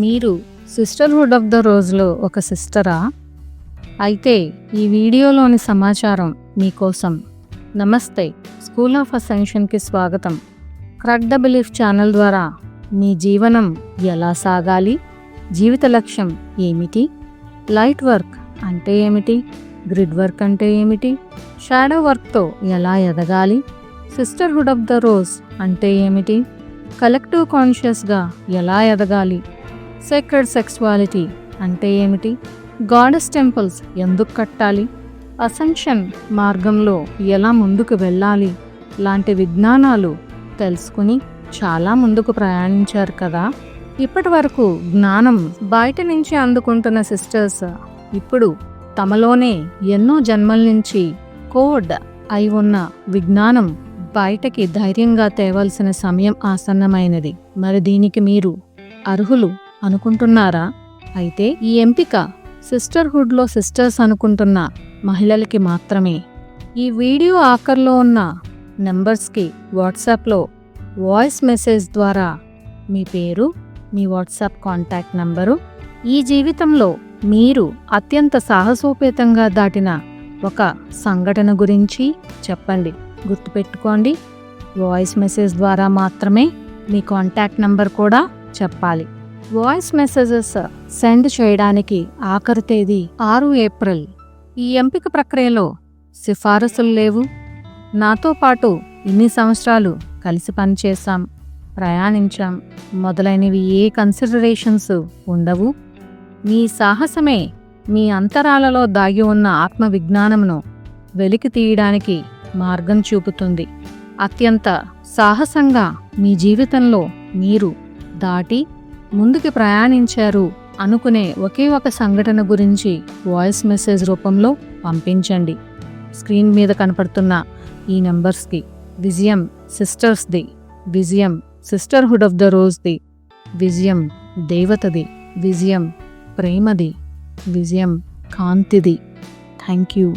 మీరు sisterhood of the రోజులో ఒక సిస్టరా? అయితే ఈ వీడియోలోని సమాచారం మీకోసం. నమస్తే, స్కూల్ ఆఫ్ అసెన్షన్కి స్వాగతం. క్రాక్ ద బిలీఫ్ ఛానల్ ద్వారా మీ జీవనం ఎలా సాగాలి, జీవిత లక్ష్యం ఏమిటి, లైట్ వర్క్ అంటే ఏమిటి, గ్రిడ్ వర్క్ అంటే ఏమిటి, షాడో వర్క్తో ఎలా ఎదగాలి, సిస్టర్హుడ్ ఆఫ్ ద రోజ్ అంటే ఏమిటి, కలెక్టివ్ కాన్షియస్గా ఎలా ఎదగాలి, సేక్రెడ్ సెక్సువాలిటీ అంటే ఏమిటి, గాడెస్ టెంపుల్స్ ఎందుకు కట్టాలి, అసెన్షన్ మార్గంలో ఎలా ముందుకు వెళ్ళాలి లాంటి విజ్ఞానాలు తెలుసుకుని చాలా ముందుకు ప్రయాణించారు కదా. ఇప్పటి వరకు జ్ఞానం బయట నుంచి అందుకుంటున్న సిస్టర్స్ ఇప్పుడు తమలోనే ఎన్నో జన్మల నుంచి కోడ్ అయి ఉన్న విజ్ఞానం బయటకి ధైర్యంగా తేవాల్సిన సమయం ఆసన్నమైనది. మరి దీనికి మీరు అర్హులు అనుకుంటున్నారా? అయితే ఈ ఎంపిక సిస్టర్హుడ్లో సిస్టర్స్ అనుకుంటున్న మహిళలకి మాత్రమే. ఈ వీడియో ఆఖర్లో ఉన్న నెంబర్స్కి వాట్సాప్లో వాయిస్ మెసేజ్ ద్వారా మీ పేరు, మీ వాట్సాప్ కాంటాక్ట్ నంబరు, ఈ జీవితంలో మీరు అత్యంత సాహసోపేతంగా దాటిన ఒక సంఘటన గురించి చెప్పండి. గుర్తుపెట్టుకోండి, వాయిస్ మెసేజ్ ద్వారా మాత్రమే మీ కాంటాక్ట్ నంబర్ కూడా చెప్పాలి. వాయిస్ మెసేజెస్ సెండ్ చేయడానికి ఆఖరి తేదీ 6 ఏప్రిల్. ఈ ఎంపిక ప్రక్రియలో సిఫారసులు లేవు. నాతో పాటు ఇన్ని సంవత్సరాలు కలిసి పనిచేశాం, ప్రయాణించాం మొదలైనవి ఏ కన్సిడరేషన్స్ ఉండవు. మీ సాహసమే మీ అంతరాలలో దాగి ఉన్న ఆత్మ విజ్ఞానమును వెలికి తీయడానికి మార్గం చూపుతుంది. అత్యంత సాహసంగా మీ జీవితంలో మీరు దాటి ముందుకు ప్రయాణించారు అనుకునే ఒకే ఒక సంఘటన గురించి వాయిస్ మెసేజ్ రూపంలో పంపించండి. స్క్రీన్ మీద కనపడుతున్న ఈ నెంబర్స్కి. విజయం సిస్టర్స్ది, విజయం సిస్టర్హుడ్ ఆఫ్ ద రోజ్ది, విజయం దేవతది, విజయం ప్రేమది, విజయం కాంతిది. Thank you.